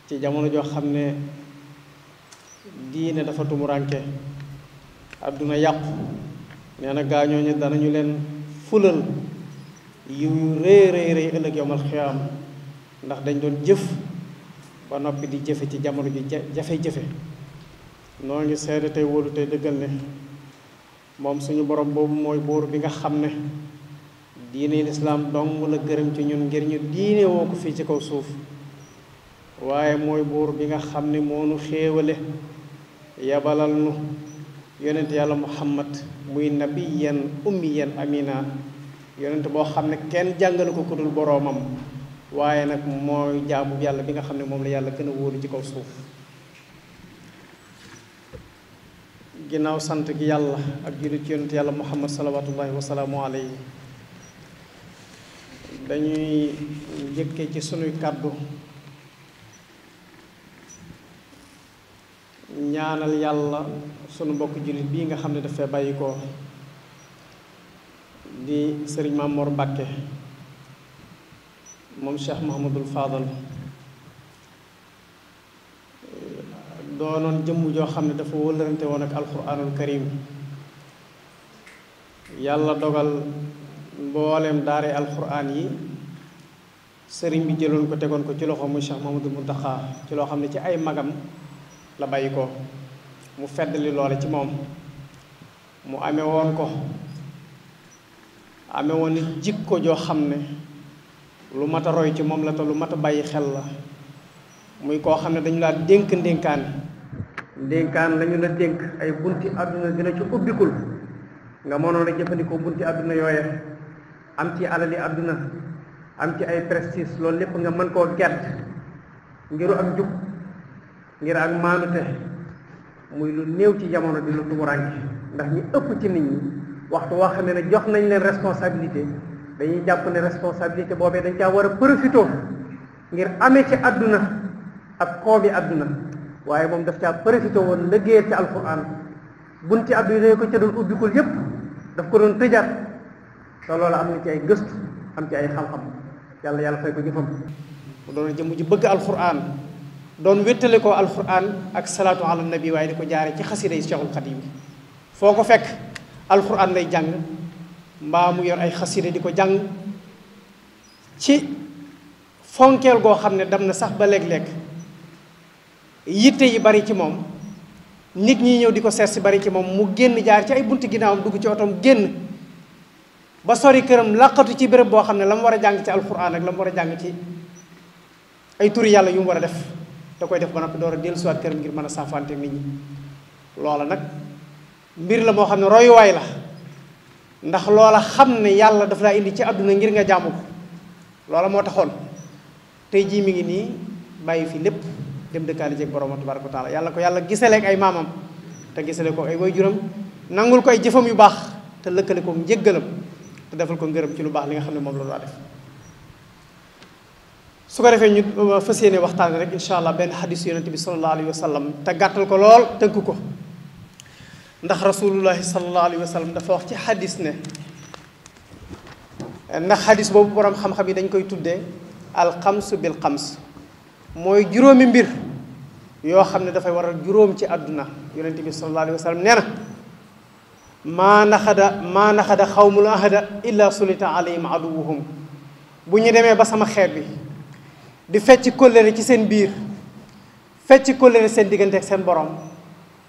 ci jamono joo xam ne diine dafa tumuranke àdduna yàqu nee na gaañooñu danañu leen fulal yu rëy rëy rëy ëllëg yowmal xiyaam ndax dañ doon jëf ba noppi di jëfe ci jamono ji jafe-jafe noo ngi seede tey wóolu tey dëggal ne moom suñu borom boobu mooy buur bi nga xam ne diine lislaam dong la gërëm ci ñun ngir ñu diine woo ko fii ci kaw suuf waaye mooy buur bi nga xam ne moo nu xéewale yabalal nu yonent yàlla muhammad muy nabiyan ummiyan amina yonent boo xam ne kenn jàngale ko ku dul boroomam waaye nag mooy jaamu yàlla bi nga xam ne moom la yàlla gën a wóolu ci kaw suuf ginnaaw sant gi yàlla ak jullit ci yonent yàlla muhammad salawatullahi wasalaamu alayhi dañuy njëkke ci sunuy kàddu ñaanal yàlla sunu mbokk jullit bii nga xam ne dafay bàyyi ko di sëriñ Maam Mor Mbàkke moom Cheikh Mouhamadul Fadal doonoon jëmm joo xam ne dafa wëllërante woon ak alquranul karim yàlla dogal mboolem daare alquran yi sëriñ bi jëloon ko tegoon ko ci loxo muy Cheikh Mouhamadul Muntaxa ci loo xam ne ci ay magam la bàyyi ko mu feddali loole ci moom mu amee woon nit jikko joo xam ne lu mat a roy ci moom la te lu mat a bàyyi xel la muy koo xam ne dañu laa dénk ndénkaan lañu la dénk ay bunti àdduna dina ci ubbikul nga mënoon a jëfandikoo bunti àdduna yooye am ci alali àdduna am ci ay prestige loolu lépp nga mën koo gert ngiru ak njub ngir ak maanute muy lu néew ci jamono di lu tumuranke ndax ñi ëpp ci nit ñi waxtu woo xam ne jox nañ leen responsabilité dañuy jàpp ne responsabilité boobee dañ caa war a profité ngir amee ci àdduna ak koomi àdduna waaye moom daf caa profité woon liggéeyal ci alquran bunti àdduna yi ko ca doon ubbikul yépp daf ko doon tëjaat te loolu am na ci ay gëstu am ci ay xam-xam yàlla fay ko jëfam mu doon jëmm ji bëgg alquran doon wéttale ko alquran ak salaatu ala nabi waaye di ko jaare ci xasida yi Cheikhul Xadim bi foo ko fekk alquran lay jàng mbaa mu yor ay xasida di ko jàng ci fonkeel goo xam ne dem na sax ba léeg-léeg yitte yi bari ci moom nit ñi ñëw di ko seet si bari ci moom mu génn jaar ci ay bunti ginnaawam dugg ci otoom génn ba sori këram laqatu ci béréb boo xam ne la mu war a jàng ci alquran ak la mu war a jàng ci ay turi yàlla yu mu war a def da koy def ba noppi door a dellusiwaat këram ngir mën a saafante nit ñi loola nag mbir la moo xam ne royuwaay la ndax loola xam ne yàlla daf laa indi ci àdduna ngir nga jaamu ko loola moo taxoon tey jii mi ngi nii bàyyi fi lépp dem dëkkaale jeeg borom tabaraka wa taala yàlla ko yàlla gisaleeg ay maamam te gisale ko ay waajuram nangul ko ay jëfam yu baax te lëkkale ko njëggalam te defal ko ngërëm ci lu baax li nga xam ne moom la daa def su ko defee ñu fas yéene waxtaan rek incha allah benn xadis yonente bi sallallahu alayhi wa sallam te gàttal ko lool tënk ko ndax rasulullahi sallallahu alayhi wa sallam dafa wax ci xadis ne ndax xadis boobu borom xam-xam yi dañ koy tuddee alxams bil xams mooy juróomi mbir yoo xam ne dafay waral juróom ci àdduna yonente bi sallallahu alayhi wa sallam nee na maa naxada xawmul ahada illa sulita alayhim aduwuhum bu ñu demee ba sama xeet bi di fecc kóllëre ci seen biir fecc kóllëre seen diggante ak seen borom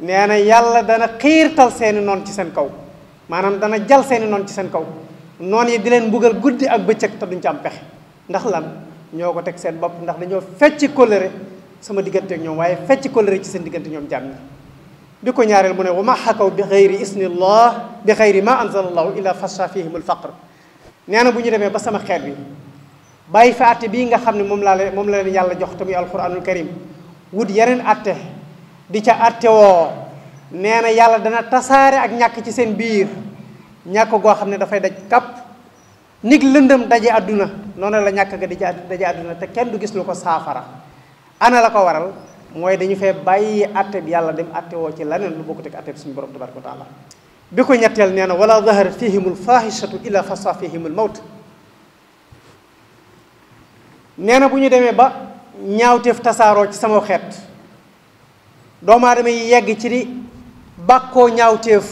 nee na yàlla dana xiirtal seeni noon ci seen kaw maanaam dana jal seeni noon ci seen kaw noon yi di leen mbugal guddi ak bëccëg te duñ ci am pexe ndax lan ñoo ko teg seen bopp ndax dañoo fecc kóllëre sama diggante ak ñoom waaye fecc kóllëre ci seen diggante ñoom jàmm ñi bi ko ñaareel mu ne wa ma xakaw bi xayri isnillah bi xayri ma anzala allahu illa fasha fihim alfaqr nee na bu ñu demee ba sama xeet bi bàyyi fa atte bii nga xam ne moom la leen yàlla jox te muy alquranul karim wut yeneen atte di ca atte woo nee na yàlla dana tasaare ak ñàkk ci seen biir ñàkk goo xam ne dafay daj kàpp nig lëndëm daje àdduna noonu la ñàkk ga di daje àdduna te kenn du gis lu ko saafara ana la ko waral mooy dañu fee bàyyi atte bi yàlla dem atte woo ci leneen lu bokkut ak atte bi suñu borom tabaraka wa taala bi ko ñetteel nee na wala zaharat fihimul fahishatu illa fasa fihimul mawt nee na bu ñu demee ba ñaawteef tasaaroo ci sama xeet doomu aadama yi yegg ci di bàkkoo ñaawteef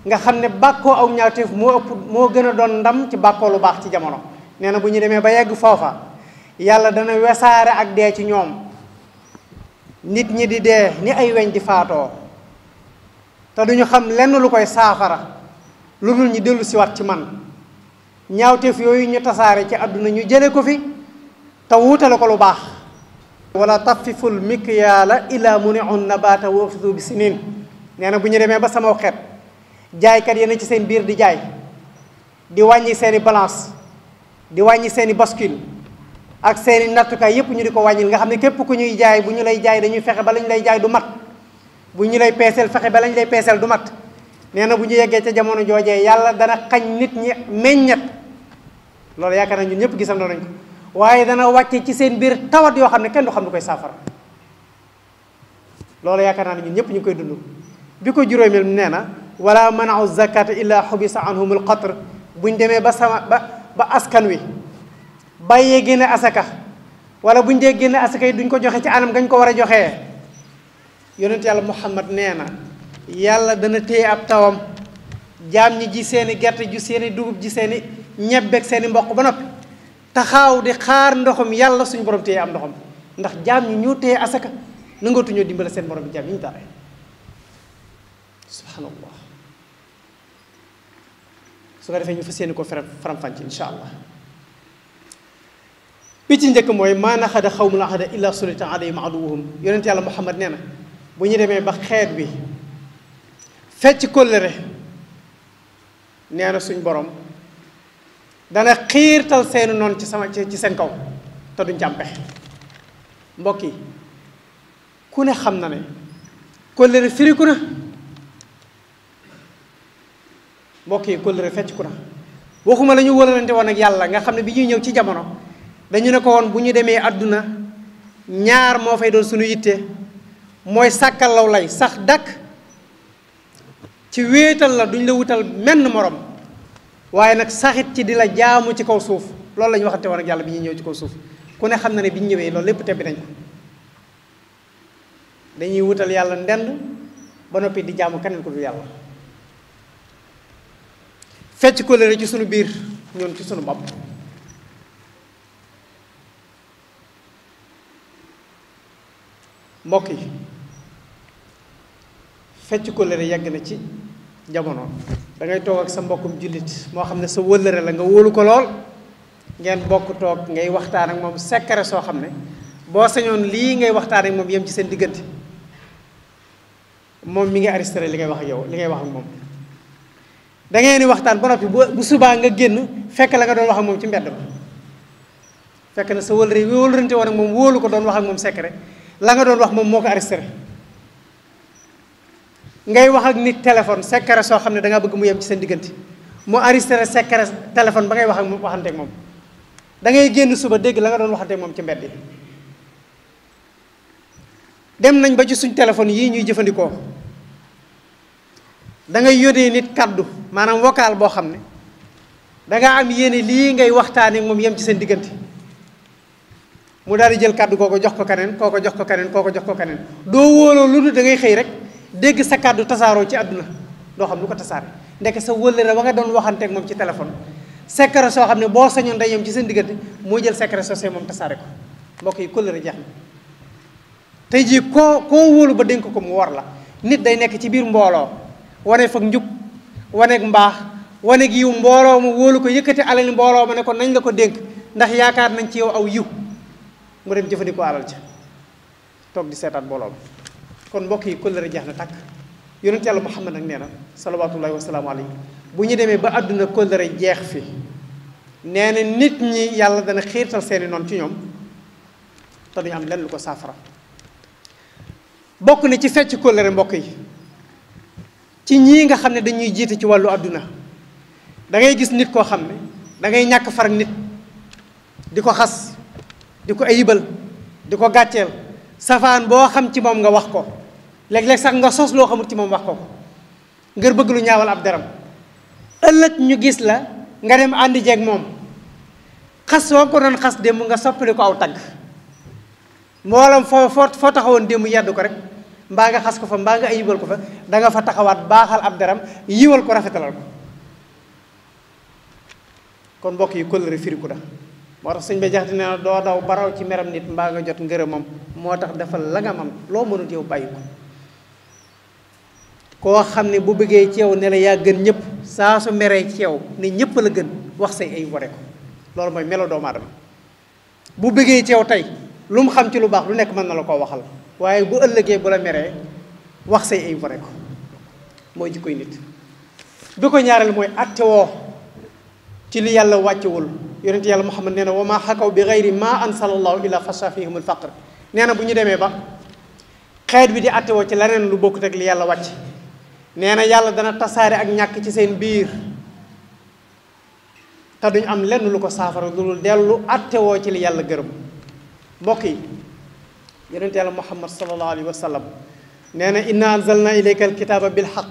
nga xam ne bàkkoo aw ñaawteef moo gën a doon ndam ci bàkkoo lu baax ci jamono. nee na bu ñu demee ba yegg foofa yàlla dana wesaare ak dee ci ñoom nit ñi di dee ni ay weñ di faatoo te duñu xam lenn lu koy saafara lu dul ñu dellu siwaat ci man ñaawteef yooyu ñu tasaare ci àdduna ñu jële ko fi te wuutale ko lu baax. wala tafiful mikyaala ila muniun nabata wa uxidu bi sinin. nee na bu ñu demee ba sama xeet jaaykat yéen ci seen biir di jaay di wàññi seeni balance di wàññi seeni bascule ak seeni nattukaay yépp ñu di ko wàññil nga xam ne képp ku ñuy jaay bu ñu lay jaay dañuy fexe ba lañ lay jaay du mat bu ñu lay peeseel fexe ba lañ lay peeseel du mat. nee na bu ñu yeggee ca jamono joojee yàlla dana xañ nit ñi meññet loolu yaakaar naa ñun ñëpp gisandoo nañ ko waaye dana wàcce ci seen biir tawat yoo xam ne kenn du xam lu koy saafara loolu yaakaar naa ne ñun ñëpp ñu ngi koy dund. bi ko juróomeel nee na wala manau zakata illa xubisa anhumul qatr buñ demee ba ba askan wi bàyyee génne asaka wala buñ dee génne asaka yi duñ ko joxe ci anam gañ ko war a joxee yonent yàlla Muhammad nee na yàlla dana téye ab tawam jaam ñi ji seeni gerte ju seeni dugub ji seeni ñebbeeg seeni mboq ba noppi taxaaw di xaar ndoxam yàlla suñu borom téye am ndoxam ndax jaam ñi ñoo téye asaka nangatuñoo dimbale seen borom bi jaam yi ñu tare subhanallah. su ko defee ñu fas yéene ko faram-fàcce insha allah. bi ci njëkk mooy maa naxada xawmun ahada illa sulita alayhim aduwuhum yonent yàlla Muhammad nee na bu ñu demee ba xeet bi fecc kóllëre nee na suñ borom dana xiirtal seeni noonu ci seen kaw te duñ ci am pexe. mbokk yi ku ne xam na ne kóllëre firiku na mbokk yi kóllëre fecc ku na waxuma la ñu wëlalante woon ak yàlla nga xam ne bi ñuy ñëw ci jamono dañu ne ko woon bu ñu demee àdduna ñaar moo fay doon suñu yitte mooy sàkkal law lay sax dakk ci wéetal la duñ la wutal menn morom waaye nag saxit ci di la jaamu ci kaw suuf loolu la ñu waxante woon ak yàlla bi ñuy ñëw ci kaw suuf ku ne xam na ne bi ñu ñëwee loolu lépp tebbi nañ ko dañuy wutal yàlla ndend ba noppi di jaamu keneen ko du yàlla fecc kóllëre ci sunu biir ñoon ci sunu bopp. mbokk yi fecc kóllëre yàgg na ci jamono da ngay toog ak sa mbokkum jullit moo xam ne sa wëllëre la nga wóolu ko lool ngeen bokk toog ngay waxtaan ak moom secret soo xam ne boo sañoon lii ngay waxtaan ak moom yem ci seen diggante moom mi ngi arrêté li ngay wax ak yow li ngay wax ak moom. da ngeen di waxtaan ba noppi bu subaa nga génn fekk la nga doon wax ak moom ci mbedd ba fekk na sa wëllëre wóolurante woon ak moom wóolu ko doon wax ak moom secret la nga doon wax moom moo ko arrêté. ngay wax ak nit téléphone secret soo xam ne da nga bëgg mu yem ci seen diggante mu arrêté secret téléphone ba ngay wax ak moom waxanteeg moom da ngay génn suba dégg la nga doon waxanteeg moom ci mbedd yi. dem nañ ba ci suñ téléphone yii ñuy jëfandikoo da ngay yónnee nit kaddu maanaam vocal boo xam ne da nga am yéene lii ngay waxtaanee moom yem ci seen diggante mu daal di jël kaddu kooko jox ko keneen kooko jox ko keneen kooko jox ko keneen doo wóoloo lu dul da ngay xëy rek dégg sa kaddu tasaaroo ci àdduna doo xam lu ko tasaare ndeke sa wëllëre ba nga doon waxanteeg moom ci téléphone secret soo xam ne boo sañoon day yem ci seen diggante moo jël secret soo see moom tasaare ko mbokk yi kóllëre jeex na. tey jii koo wóolu ba dénk ko mu war la nit day nekk ci biir mbooloo wane fag njub waneeg mbaax waneeg yiw mbooloo mu wóolu ko yëkkati alali mbooloo ma ne ko nañ la ko dénk ndax yaakaar nañ ci yow aw yiw mu dem jëfandikoo alal ca toog di seetaat mbooloo ma kon mbokk yi kóllëre jeex na tàkk. yonent yàlla Muhammad nag nee na salawaatullaahi wa salaamu alayhi bu ñu demee ba àdduna kóllëre jeex fi nee na nit ñi yàlla dana xiirtal seeni noonu ci ñoom te duñu am lenn lu ko saafara. bokk na ci fecc kóllëre mbokk yi ci ñii nga xam ne dañuy jiite ci wàllu àdduna da ngay gis nit koo xam ne da ngay ñàkk far ak nit di ko xas di ko ayibal di ko gàcceel safaan boo xam ci moom nga wax ko léeg-léeg sax nga sos loo xamul ci moom wax ko ngir bëgg lu ñaawal ab deram ëllëg ñu gis la nga dem àndi jeeg moom xas soo ko doon xas démb nga soppali ko aw tagg mboolam foo taxawoon démb yedd ko rek mbaa nga xas ko fa mbaa nga ayibal ko fa da nga fa taxawaat baaxal ab deram yiwal ko rafetalal ko. kon mbokk yi kóllëre firiku da moo tax sëñ ba jaxte nee na doo daw baraw ci meram nit mbaa nga jot ngërëmam moo tax defal la nga am loo mënut yow bàyyi ko. koo xam ne bu bëggee ci yow ne la yaa gën ñëpp saa su meree ci yow ne ñëpp la gën wax say ay ware ko loolu mooy melo doomu aadama. bu bëggee ci yow tey lu mu xam ci lu baax lu nekk mën na la koo waxal waaye bu ëllëgee bu la meree wax say ay ware ko mooy jikkoy nit. bi ko ñaareel mooy attewoo ci li yàlla wàccewul yonent yàlla Muhammad nee na wa maa xakaw bi gayri ma ansalallahu illa fasha fihimul faqr nee na bu ñu demee ba xeet bi di attewoo ci leneen lu bokkut ak li yàlla wàcc nee na yàlla dana tasaare ak ñàkk ci seen biir te duñ am lenn lu ko saafara lu dul dellu attewoo ci li yàlla gërëm. mbokk yi yonent yàlla Muhammad sallallahu alayhi wa sallam nee na inna anzalna ilayka alkitaba bilhaq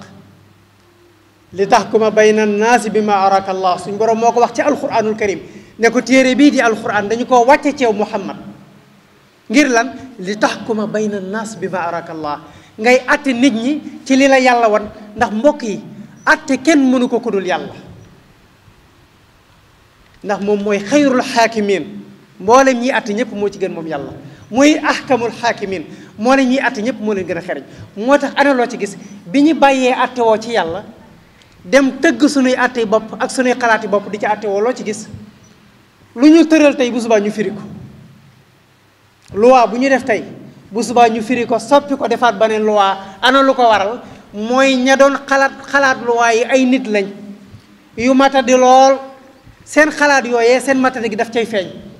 li taxkuma bayna annaasi bi ma araka allah suñ borom moo ko wax ci alquranul karim ne ko téere bii di alquran dañu koo wàcce ci yow Muhammad ngir lan li taxkuma bayna annaas bi ma araka allah ngay atte nit ñi ci li la yàlla wan ndax mbokk yi atte kenn mënu ko kudul yàlla ndax moom mooy xayrul xaakimin mboolem ñiy atte ñëpp moo ci gën moom yàlla mooy ahkamul xaakimin moo leen ñiy atte ñëpp moo leen gën a xereñ moo tax ana loo ci gis bi ñu bàyyee atte woo ci yàlla dem tëgg sunuy atte bopp ak sunuy xalaati bopp di ci atte woo loo ci gis lu ñu tëral tey bu subaa ñu firi ko loi bu ñu def tey bu subaa ñu firi ko soppi ko defaat beneen loi ana lu ko waral mooy ña doon xalaat loi yi ay nit lañ yu matadi lool seen xalaat yooyee seen matadi gi daf cay feeñ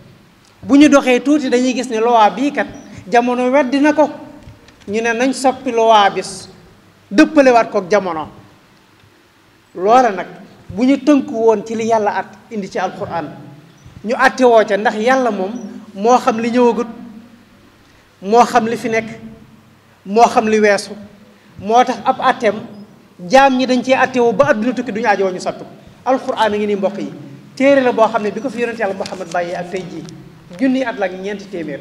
bu ñu doxee tuuti dañuy gis ne loi bii kat jamono weddi na ko ñu ne nañ soppi loi bis dëppalewaat kook jamono loola nag bu ñu tënku woon ci li yàlla at indi ci alquran ñu atte woo ca ndax yàlla moom moo xam li ñëwagut moo xam li fi nekk moo xam li weesu moo tax ab atteem jaam ñi dañ cee attewoo ba adduna tukki duñu aajowoo ñu soppi ko alquran a ngi nii mbokk yi téere la boo xam ne bi ko fi yonent yàlla Muhammad bàyyee ak tey jii junni at la ak ñeenti téeméer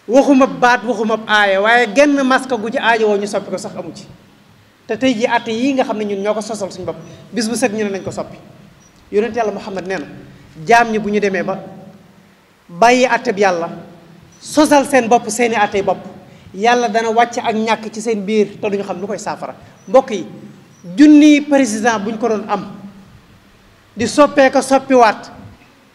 waxuma baat waxuma aaya waaye genn maska gu ci aajowoo ñu soppi ko sax amu ci te tey jii atte yii nga xam ne ñun ñoo ko sosal suñu bopp bis bu set ñu ne nañ ko soppi yonent yàlla Muhammad nee na jaam ñi bu ñu demee ba bàyyi atteb yàlla sosal seen bopp seeni attey bopp yàlla dana wàcc ak ñàkk ci seen biir te duñu xam lu koy saafara mbokk yi junni président bu ñu ko doon am di soppee ko soppiwaat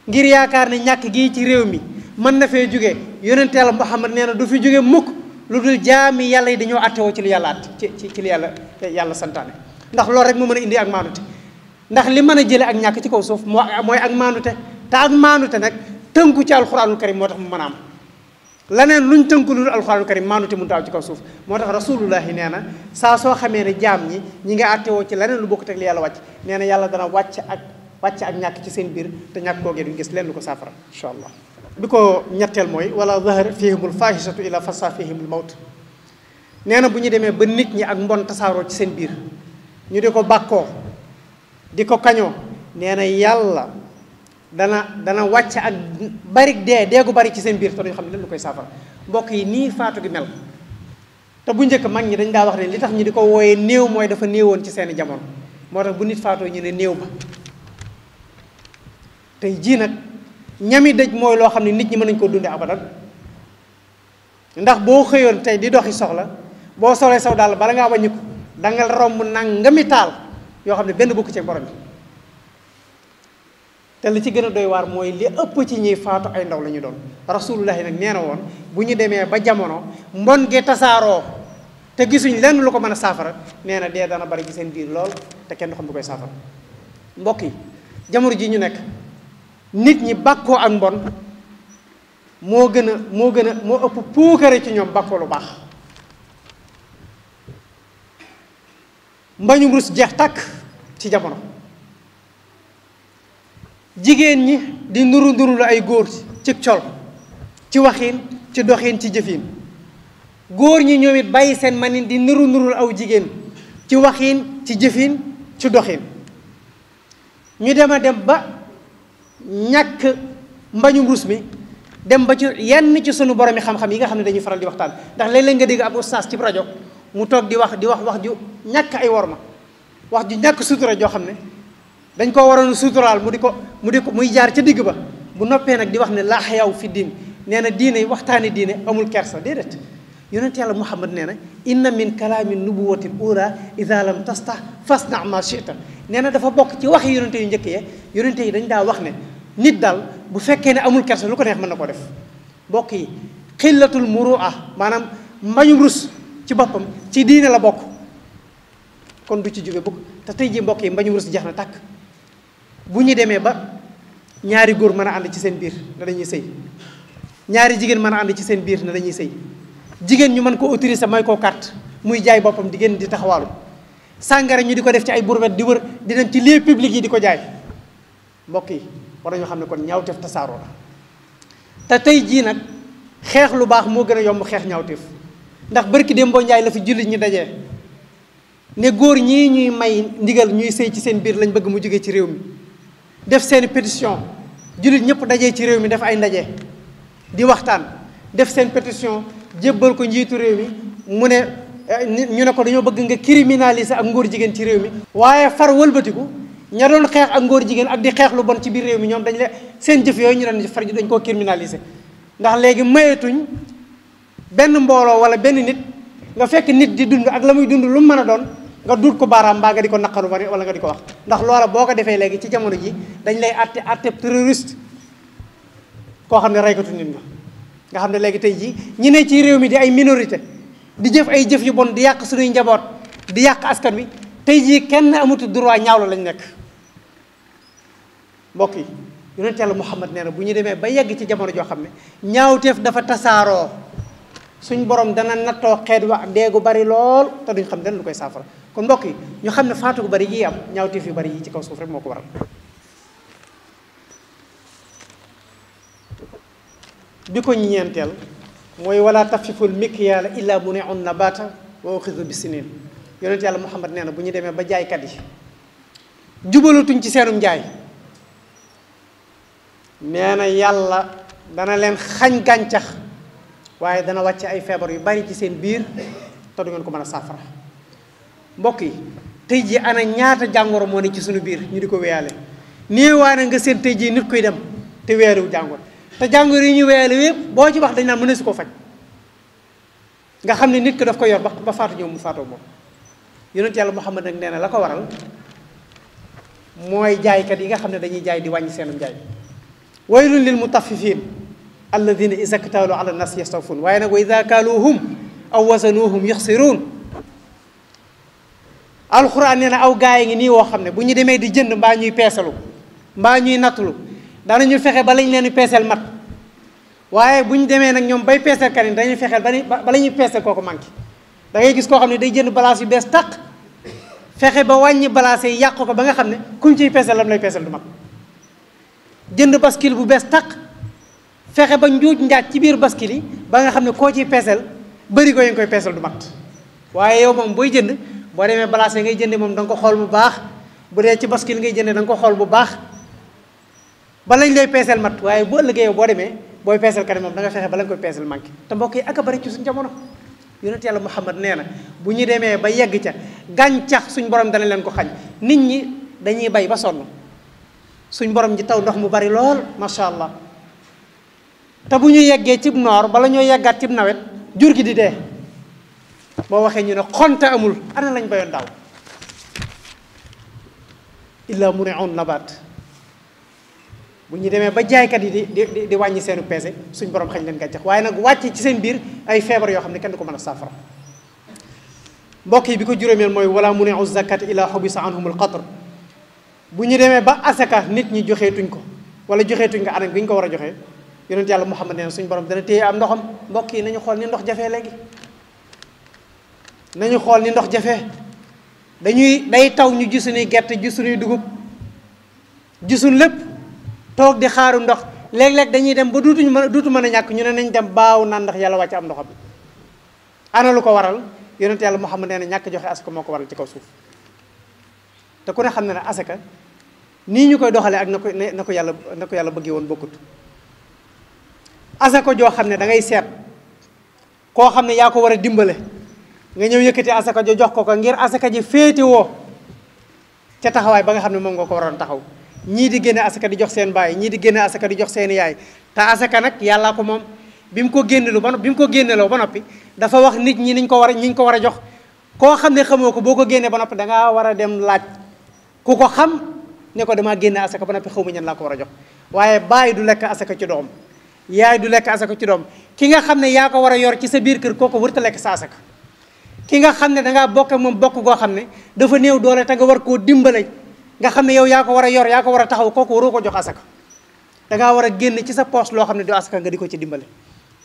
ngir yaakaar ne ñàkk gii ci réew mi mën na fee jóge yonent yàlla Muhammad nee na du fi jóge mukk lu dul jaami yàlla yi dañoo attewoo ci li yàlla at ci li yàlla santaane ndax loolu rek moo mën a indi ak maanute ndax li mën a jële ak ñàkk ci kaw suuf mooy ak maanute te ak maanute nag tënku ci alxuraanul karim moo tax mu mën a am laneen luñ tënku lu dul alxuraanul karim maanute mun taaw ci kaw suuf moo tax rasulullahi nee na saa soo xamee ne jaam ñi nga attewoo ci laneen lu bokkut ak li yàlla wàcc nee na yàlla dana wàcc ak ñàkk ci seen biir te ñàkk koogee duñ gis leen lu ko saafara incha allah bi ko ñetteel mooy wala zahar fihimul fahishatu ila fasa fihimul mawt nee na bu ñu demee ba nit ñi ak mbon tasaaroo ci seen biir ñu di ko bàkkoo di ko kañoo nee na yàlla dana wàcc ak bari deegu bari ci seen biir te duñu xam ne leen lu koy saafara mbokk yi nii faatu gi mel te bu njëkk mag ñi dañ daa wax ne li tax ñu di ko wooyee néew mooy dafa néewoon ci seeni jamono moo tax bu nit faatoo ñu ne néew ba tey jii nag ñami dëj mooy loo xam ne nit ñi mën nañu koo dunde abadan ndax boo xëyoon tey di doxi soxla boo solee saw daal bala ngaa wàññi ko danga romb nangami taal yoo xam ne benn bokku ci borom bi te li ci gën a doy waar mooy li ëpp ci ñiy faatu ay ndaw la ñu doon rasulullahi nag nee na woon bu ñu demee ba jamono mbon ge tasaaroo te gisuñ lenn lu ko mën a saafara nee na dee dana bari ci seen biir lool te kenn du xam lu koy saafara mbokk yi jamono ji ñu nekk nit ñi bàkkoo ak mbon moo ëpp puukare ci ñoom bàkkoo lu baax mbañum rus jeex tàkk ci jamono jigéen ñi di nuru la ay góor ci col ci waxiin ci doxiin ci jëfiin góor ñi ñoom it bàyyi seen manin di nuru la aw jigéen ci waxiin ci jëfiin ci doxiin ñu dem ba ñàkk mbañum rus mi dem ba ci yenn ci sunu borom yi xam-xam yi nga xam ne dañuy faral di waxtaan ndax léeg-léeg nga dégg ab ustaas ci rajo mu toog di wax wax ju ñàkk ay worma wax ju ñàkk sutura joo xam ne dañ koo waroon suturaal mu di ko muy jaar ca digg ba bu noppee nag di wax ne laa xayaw fi diin nee na diine waxtaani diine amul kersa déedéet yonent yàlla Muhammad nee na inna min kalaami nubuwatil ula ida lam tastah fasna ma chita nee na dafa bokk ci waxi yonente yu njëkk yee yonente yi dañ daa wax ne nit daal bu fekkee ne amul kersa lu ko neex mën na ko def mbokk yi xillatul murua maanaam mbañum rus ci boppam ci diine la bokk kon du ci jóge bukk te tey ji mbokk yi mbañum rus jeex na tàkk bu ñu demee ba ñaari góor mën a ànd ci seen biir ne dañuy sëy ñaari jigéen mën a ànd ci seen biir ne dañuy sëy jigéen ñu mën ko autoriser may koo carte muy jaay boppam di génn di taxawaalu sàngara ñu di ko def ci ay bourbette di wër di dem ci lieu public yi di ko jaay mbokk yi war nañoo xam ne kon ñaawteef tasaaroo la te tey jii nag xeex lu baax moo gën a yomb xeex ñaawteef ndax barki Dembo Njaay la fi jullit ñi dajee ne góor ñii ñuy may ndigal ñuy sëy ci seen biir lañ bëgg mu jógee ci réew mi def seeni pétition jullit ñëpp dajee ci réew mi def ay ndaje di waxtaan def seen pétition jébbal ko njiitu réew mi mu ne ñu ne ko dañoo bëgg nga criminaliser ak ngóor jigéen ci réew mi waaye far wëlbatiku ña doon xeex ak ngóor jigéen ak di xeex lu bon ci biir réew mi ñoom dañ le seen jëf yooyu ñu doon far dañ koo criminaliser ndax léegi mayetuñ benn mbooloo wala benn nit nga fekk nit di dund ak la muy dund lu mu mën a doon nga duut ko baaraam mbaa nga di ko naqaru bari wala nga di ko wax ndax loola boo ko defee léegi ci jamono ji dañ lay atte terroriste koo xam ne reykatu nit nga xam ne léegi tey jii ñi ne ci réew mi di ay minorité di jëf ay jëf yu bon di yàq suñuy njaboot di yàq askan wi tey jii kenn amatu droit ñaawlo lañ nekk mbokk yi yonent yàlla Muhammad nee na bu ñu demee ba yegg ci jamono joo xam ne ñaawteef dafa tasaaroo suñ borom dana nattoo xeet wa deegu bari lool te duñ xam dana lu koy saafara kon mbokk yi ñu xam ne faatu gu bari yi am ñaawteef yu bari yi ci kaw suuf rek moo ko waral bi ko ñeenteel mooy wala tafiful mikyaala illa muniun nabata wa uxidu bi sinin yonent yàlla Muhammad nee na bu ñu demee ba jaaykat yi jubalatuñ ci seenum njaay nee na yàlla dana leen xañ gàncax waaye dana wàcce ay feebar yu bari ci seen biir te du ngeen ko mën a saafara mbokk yi tey jii ana ñaata jàngoro moo ne ci suñu biir ñu di ko weyaale néewaane nga seen tey jii nit kuy dem te weyaalewu jàngoro te jàngoro yi ñu weyaale yépp boo ci wax dañ naan mën na si ko faj nga xam ne nit ki daf ko yor ba faatu ñëw mu faatoo moom yonent yàlla Muhammad nag nee na la ko waral mooy jaaykat yi nga xam ne dañuy jaay di wàññi seenum jaay waylun lil mutaffifin alladina iza ktaalu ala nas yastawfun waaye nag wa ida kaaluuhum aw wasanuuhum yuxsiruun alxuraan nee na aw gaay ngi nii woo xam ne bu ñu demee di jënd mbaa ñuy peesalu mbaa ñuy nattulu danañu fexe ba lañ leen di peesal mat waaye bu ñu demee nag ñoom bay peesal kanin dañuy fexeel ba la ñuy peesal kooku manqué da ngay gis koo xam ne day jënd balaas yu bees tàq fexe ba wàññi balaas yi yàq ko ba nga xam ne kuñ ciy peesal lam lay peesal du mat jënd baskil bu bees tàq fexe ba njuuj njaaj ci biir baskil yi ba nga xam ne koo ciy peesal bëri ko yi nga koy peesal du mat waaye yow moom booy jënd boo demee balaas yi ngay jënde moom da nga ko xool bu baax bu dee ci baskil ngay jënde da nga ko xool bu baax ba lañ lay peesal mat waaye bu ëllëgee yow boo demee booy peesal kanin moom da nga fexe ba la nga koy peesal manqué te mbokk yi ak a bari ci suñ jamono yonent yàlla Muhammad nee na bu ñu demee ba yegg ca gàncax suñ borom dana leen ko xañ nit ñi dañuy bay ba sonn suñ borom ji taw ndox mu bari lool macha allah te bu ñu yeggee cib noor bala ñoo yeggaat cib nawet jur gi di dee boo waxee ñu ne xonte amul ana lañ bayoon daaw illa muniun nabaat bu ñu demee ba jaaykat yi di wàññi seenu peese suñ borom xañ leen gàncax waaye nag wàcc ci seen biir ay feebar yoo xam ne kenn du ko mën a saafara mbokk yi bi ko juróomeel mooy wala muniu zakat ila xubisa anhum alqatr bu ñu demee ba asaka nit ñi joxeetuñ ko wala joxeetuñ ko anam bi ñu ko war a joxee yonent yàlla Muhammad nee na suñ borom dana téye am ndoxam mbokk yi nañu xool ni ndox jafee léegi nañu xool ni ndox jafee day taw ñu ji suñuy gerte ji suñuy dugub ji suñ lépp toog di xaaru ndox léeg-léeg dañuy dem ba duutu mën a ñàkk ñu ne nañ dem baaw naan ndax yàlla wàcc am ndoxam ana lu ko waral yonent yàlla Muhammad nee na ñàkk joxe asaka moo ko waral ci kaw suuf te ku ne xam ne ne asaka nii ñu koy doxalee ak na ko yàlla bëggee woon bokkut asaka joo xam ne da ngay seet koo xam ne yaa ko war a dimbale nga ñëw yëkkati asaka jo jox ko ngir asaka ji féete woo ca taxawaay ba nga xam ne moom nga ko waroon taxaw ñii di génne asaka di jox seen baay ñii di génne asaka di jox seen yaay te asaka nag yàllaa ko moom bi mu ko génneloo ba noppi dafa wax nit ñi ñi ko war a jox koo xam ne xamoo ko boo ko génnee ba noppi da ngaa war a dem laaj ku ko xam ne ko damaa génne asaka ba noppi xaw ma ñan laa ko war a jox waaye baay du lekk asaka ci doom yaay du lekk asaka ci doom ki nga xam ne yaa ko war a yor ci sa biir kër kooku wërta lekk sa asaka ki nga xam ne dangaa bokk ak moom bokk goo xam ne dafa néew doole te nga war koo dimbale nga xam ne yow yaa ko war a yor yaa ko war a taxaw kooku waroo ko jox asaka dangaa war a génn ci sa poche loo xam ne du asaka nga di ko ci dimbale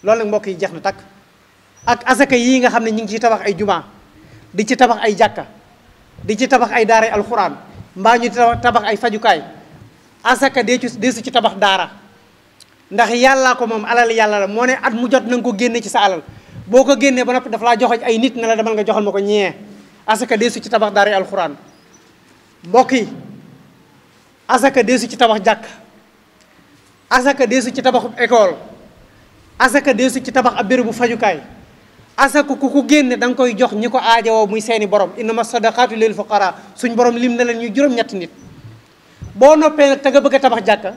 loolu nag mbokk yi jeex na takk ak asaka yii nga xam ne ñu ngi ciy tabax ay jumaa di ci tabax ay jàkka di ci tabax ay daaray alxuraan mbaa ñu tabax ay fajukaay asaka deesu ci tabax daara ndax yàllaa ko moom alal yàlla la moo ne at mu jot na nga ko génne ci sa alal boo ko génnee ba noppi dafa laa joxoj ay nit ne la demal nga joxal ma ko ñee asaka deesu ci tabax daaray alxuraan mbokk yi asaka deesu ci tabax jàkk asaka deesu ci tabaxu école asaka deesu ci tabax ab bérébu fajukaay asaka ku ko génne da nga koy jox ñi ko aajowoo muy seeni borom innama sadaqatu lil fuqara suñ borom lim na leen ñu juróom-ñetti nit boo noppee nag te nga bëgg a tabax jàkka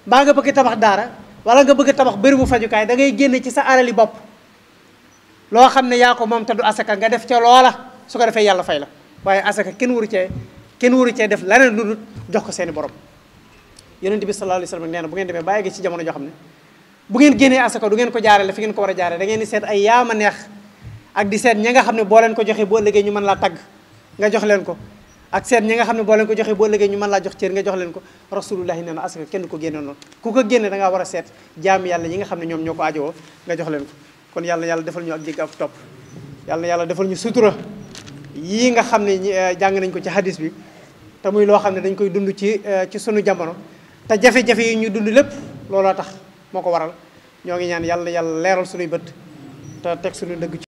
mbaa nga bëgg a tabax daara wala nga bëgg a tabax bérébu fajukaay da ngay génne ci sa alali bopp loo xam ne yaa ko moom te du asaka nga def ca loola su ko defee yàlla fay la waaye asaka kenn waru cee def leneen lu dul jox ko seeni borom yonent bi sallallahu alayhi wasallam nee na bu ngeen demee ba yegg ci jamono joo xam ne bu ngeen génnee asaka du ngeen ko jaarale fi ngeen ko war a jaaree da ngeen di seet ay yaama neex ak di seet ña nga xam ne boo leen ko joxee boo ëllëgee ñu mën laa tagg nga jox leen ko ak seet ñi nga xam ne boo leen ko joxee boo ëllëgee ñu mën laa jox cër nga jox leen ko rasulullahi nee na asaka kenn du ko génne noonu ku ko génne da ngaa war a seet jaami yàlla yi nga xam ne ñoom ñoo ko ajowoo nga jox leen ko kon yàlla defal ñu ak jégg ak topp yàlla defal ñu sutura yii nga xam ne jàng nañ ko ci hadis bi te muy loo xam ne dañ koy dund ci sunu jamono te jafe-jafe yi ñu dund lépp looloo tax moo ko waral ñoo ngi ñaan yàlla leeral sunuy bët te teg suñu dëgg ci